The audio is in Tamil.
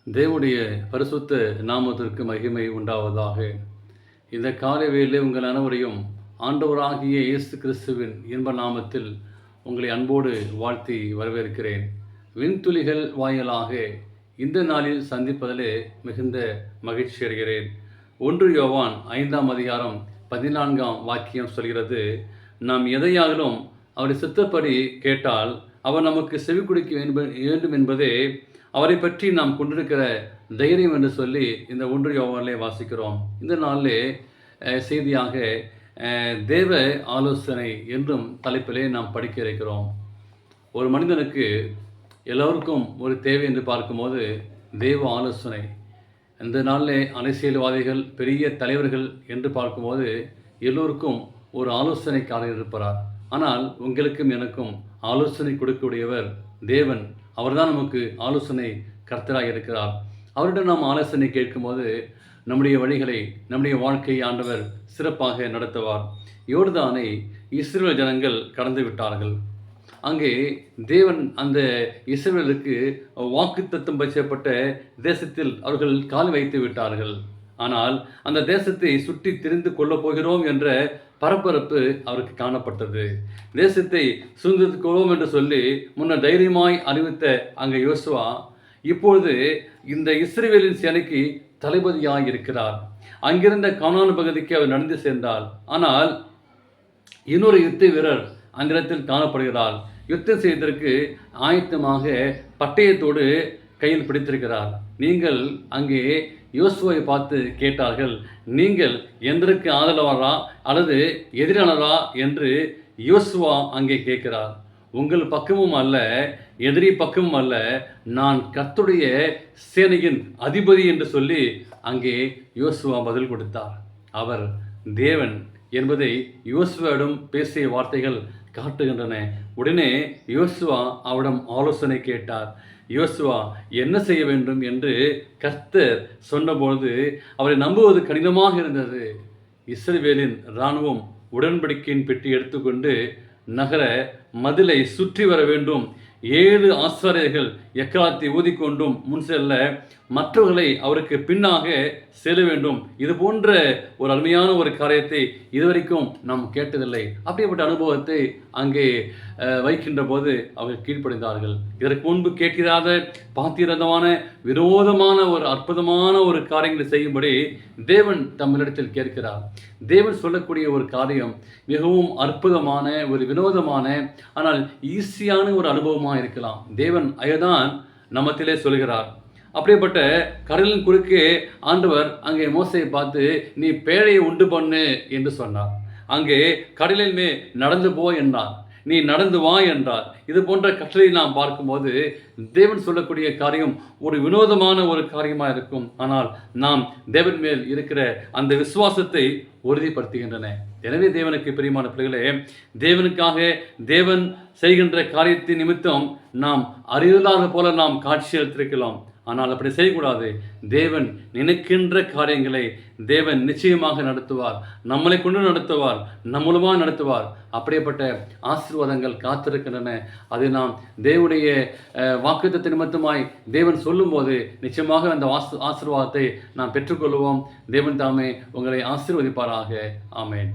தேவனுடைய பரிசுத்த நாமத்திற்கு மகிமை உண்டாவதாக. இந்த காலை வேளையிலே உங்கள் அனைவரையும் ஆண்டவராகிய இயேசு கிறிஸ்துவின் இன்ப நாமத்தில் உங்களை அன்போடு வாழ்த்தி வரவேற்கிறேன். விண்துளிகள் வாயிலாக இந்த நாளில் சந்திப்பதிலே மிகுந்த மகிழ்ச்சி அடைகிறேன். 1 யோவான் 5ஆம் அதிகாரம் 14ஆம் வாக்கியம் சொல்கிறது, நாம் எதையாகிலும் அவருடைய சித்தப்படி கேட்டால் அவர் நமக்கு செவி கொடுக்க வேண்டும் என்பதே அவரை பற்றி நாம் கொண்டிருக்கிற தைரியம் என்று சொல்லி இந்த 1 யோவானிலே வாசிக்கிறோம். இந்த நாளிலே செய்தியாக தேவ ஆலோசனை என்றும் தலைப்பிலே நாம் படிக்க இருக்கிறோம். ஒரு மனிதனுக்கு எல்லோருக்கும் ஒரு தேவை என்று பார்க்கும்போது தேவ ஆலோசனை. இந்த நாளிலே அரசியல்வாதிகள், பெரிய தலைவர்கள் என்று பார்க்கும்போது எல்லோருக்கும் ஒரு ஆலோசனைக்காரர் இருப்பார். ஆனால் உங்களுக்கும் எனக்கும் ஆலோசனை கொடுக்கக்கூடியவர் தேவன். அவர்தான் நமக்கு ஆலோசனை கர்த்தராக இருக்கிறார். அவரிடம் நாம் ஆலோசனை கேட்கும்போது நம்முடைய வழிகளை, நம்முடைய வாழ்க்கையை ஆண்டவர் சிறப்பாக நடத்துவார். யோர்தானை இஸ்ரவேல் ஜனங்கள் கடந்து விட்டார்கள். அங்கே தேவன் அந்த இஸ்ரவேலுக்கு வாக்குத்தத்தம் செய்யப்பட்ட தேசத்தில் அவர்கள் கால் வைத்து விட்டார்கள். ஆனால் அந்த தேசத்தை சுற்றி திரிந்து கொள்ளப் போகிறோம் என்ற பரபரப்பு அவருக்கு காணப்பட்டது. தேசத்தை சுதந்திரித்துக் கொள்வோம் என்று சொல்லி முன்னர் தைரியமாய் அறிவித்த அங்கே யோசுவா இப்பொழுது இந்த இஸ்ரவேலின் சேனைக்கு தளபதியாய் இருக்கிறார். அங்கிருந்த கானான் பகுதிக்கு அவர் நடந்து சென்றார். ஆனால் இன்னொரு யுத்த வீரர் அங்கிடத்தில் காணப்படுகிறார். யுத்தம் செய்வதற்கு ஆயத்தமாக பட்டயத்தோடு கையில் பிடித்திருக்கிறார். நீங்கள் அங்கே யோசுவாவை பார்த்து கேட்டார்கள், நீங்கள் எந்தற்கு ஆதரவாளரா அல்லது எதிரானரா என்று யோசுவா அங்கே கேட்கிறார். உங்கள் பக்கமும் அல்ல, எதிரி பக்கமும் அல்ல, நான் கர்த்தருடைய சேனையின் அதிபதி என்று சொல்லி அங்கே யோசுவா பதில் கொடுத்தார். அவர் தேவன் என்பதை யோசுவாவிடம் பேசிய வார்த்தைகள் காட்டுகின்றன. உடனே யோசுவா அவரிடம் ஆலோசனை கேட்டார். யோசுவா என்ன செய்ய வேண்டும் என்று கர்த்தர் சொன்னபொழுது அவரை நம்புவது கடினமாக இருந்தது. இஸ்ரவேலின் இராணுவம் உடன்படிக்கையின் பெட்டி எடுத்துக்கொண்டு நகர மதிலை சுற்றி வர வேண்டும். 7 ஆசாரியர்கள் எக்காலத்தை ஊதிக்கொண்டும் முன் செல்ல, மற்றவர்களை அவருக்கு பின்னாக செல்ல வேண்டும். இது போன்ற ஒரு அருமையான ஒரு காரியத்தை இதுவரைக்கும் நாம் கேட்டதில்லை. அப்படிப்பட்ட அனுபவத்தை அங்கே வைக்கின்ற போது அவர்கள் கீழ்ப்படைந்தார்கள். இதற்கு முன்பு கேட்கிறாத பாத்திரமான விரோதமான ஒரு அற்புதமான ஒரு காரியங்களை செய்யும்படி தேவன் தமிழிடத்தில் கேட்கிறார். தேவன் சொல்லக்கூடிய ஒரு காரியம் மிகவும் அற்புதமான ஒரு வினோதமான ஆனால் ஈஸியான ஒரு அனுபவமாக இருக்கலாம். தேவன் அதைதான் நம்மத்திலே சொல்கிறார். அப்படிப்பட்ட கடலின் குறுக்கே ஆண்டவர் அங்கே மோசையை பார்த்து நீ பேழையை உண்டு பண்ணு என்று சொன்னார். அங்கே கடலில் நடந்து போ என்றார், நீ நடந்து வா என்றார். இது போன்ற கட்டளை நாம் பார்க்கும்போது தேவன் சொல்லக்கூடிய காரியம் ஒரு வினோதமான ஒரு காரியமாக இருக்கும். ஆனால் நாம் தேவன் மேல் இருக்கிற அந்த விசுவாசத்தை உறுதிப்படுத்துகின்றன. எனவே தேவனுக்கு பிரியமான பிள்ளைகளே, தேவனுக்காக தேவன் செய்கின்ற காரியத்தின் நிமித்தம் நாம் அறிவில்லாத போல நாம் காட்சி அளித்திருக்கலாம். ஆனால் அப்படி செய்யக்கூடாது. தேவன் நினைக்கின்ற காரியங்களை தேவன் நிச்சயமாக நடத்துவார். நம்மளை கொண்டு நடத்துவார், நம்மளுமாக நடத்துவார். அப்படிப்பட்ட ஆசீர்வாதங்கள் காத்திருக்கின்றன. அதை நாம் தேவனுடைய வாக்குத்தத்த நிமித்தமாய் தேவன் சொல்லும்போது நிச்சயமாக அந்த ஆசீர்வாதத்தை நாம் பெற்றுக்கொள்வோம். தேவன் தாமே உங்களை ஆசீர்வதிப்பாராக. ஆமேன்.